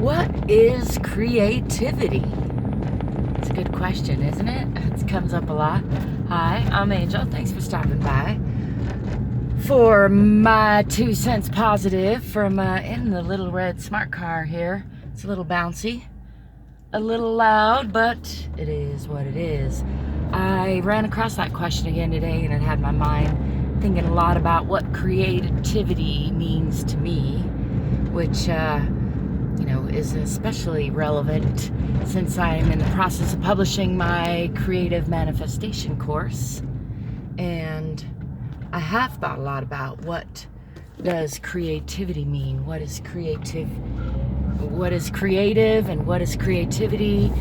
What is creativity? It's a good question, isn't it? It comes up a lot. Hi, I'm Angel. Thanks for stopping by for my 2 cents positive from in the little red smart car here. It's a little bouncy, a little loud, but it is what it is. I ran across that question again today, and it had my mind thinking a lot about what creativity means to me, which is especially relevant since I am in the process of publishing my creative manifestation course. And I have thought a lot about what does creativity mean? What is creative and what is creativity?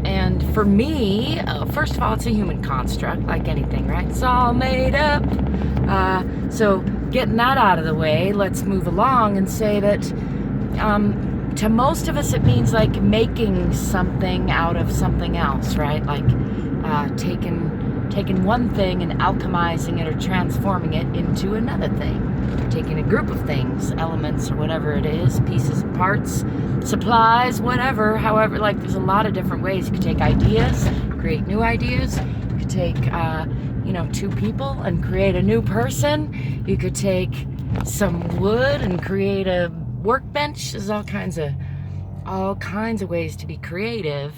And for me, first of all, it's a human construct, like anything, right? It's all made up. So getting that out of the way, let's move along and say that to most of us, it means like making something out of something else, right? Like taking one thing and alchemizing it or transforming it into another thing. Taking a group of things, elements or whatever it is, pieces and parts, supplies, whatever, however, like there's a lot of different ways. You could take ideas, create new ideas. You could take, two people and create a new person. You could take some wood and create a workbench. There's all kinds of ways to be creative.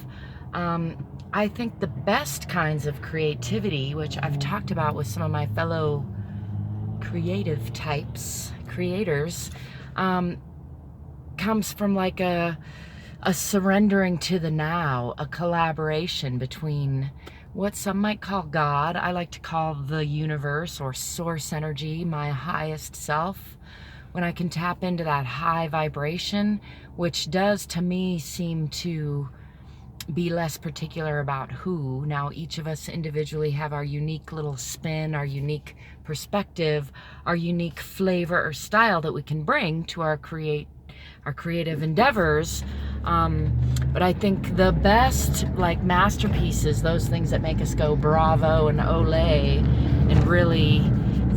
I think the best kinds of creativity, which I've talked about with some of my fellow creative creators, comes from like a surrendering to the now, a collaboration between what some might call God. I like to call the universe or source energy, my highest self. When I can tap into that high vibration, which does to me seem to be less particular about who. Now, each of us individually have our unique little spin, our unique perspective, our unique flavor or style that we can bring to our creative endeavors. But I think the best, like, masterpieces, those things that make us go bravo and olé and really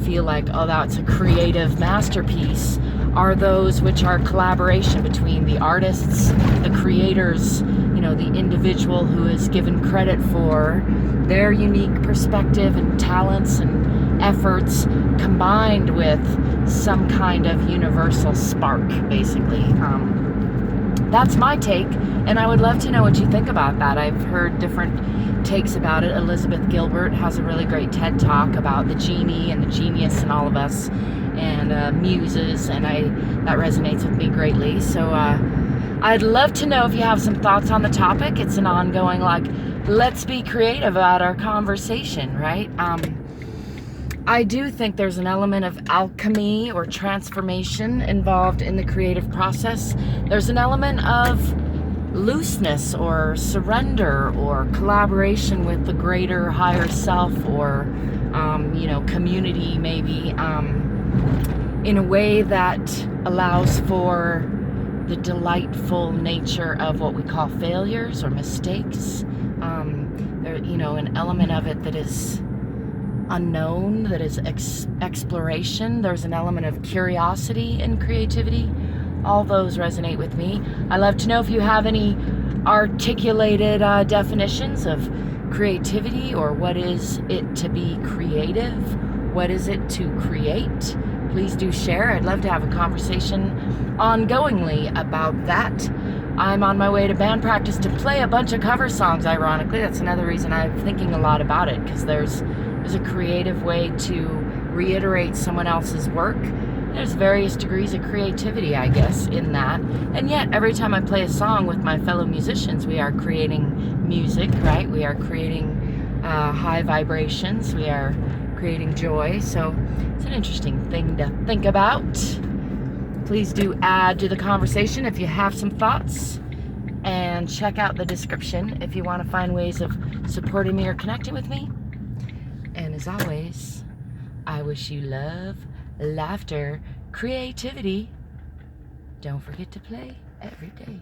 feel like, oh, that's a creative masterpiece, are those which are collaboration between the artists, the creators, the individual who is given credit for their unique perspective and talents and efforts combined with some kind of universal spark, basically. That's my take, and I would love to know what you think about that. I've heard different takes about it. Elizabeth Gilbert has a really great TED Talk about the genie and the genius in all of us, and muses, and that resonates with me greatly. So I'd love to know if you have some thoughts on the topic. It's an ongoing, let's be creative about our conversation, right? I do think there's an element of alchemy or transformation involved in the creative process. There's an element of looseness or surrender or collaboration with the greater higher self or, community maybe, in a way that allows for the delightful nature of what we call failures or mistakes. An element of it that is unknown, that is exploration. There's an element of curiosity in creativity. All those resonate with me. I love to know if you have any articulated definitions of creativity, or what is it to be creative? What is it to create? Please do share. I'd love to have a conversation ongoingly about that. I'm on my way to band practice to play a bunch of cover songs, ironically. That's another reason I'm thinking a lot about it, because there's a creative way to reiterate someone else's work. There's various degrees of creativity, I guess, in that. And yet, every time I play a song with my fellow musicians, we are creating music, right? We are creating high vibrations. We are creating joy. So it's an interesting thing to think about. Please do add to the conversation if you have some thoughts. And check out the description if you want to find ways of supporting me or connecting with me. And as always, I wish you love, laughter, creativity. Don't forget to play every day.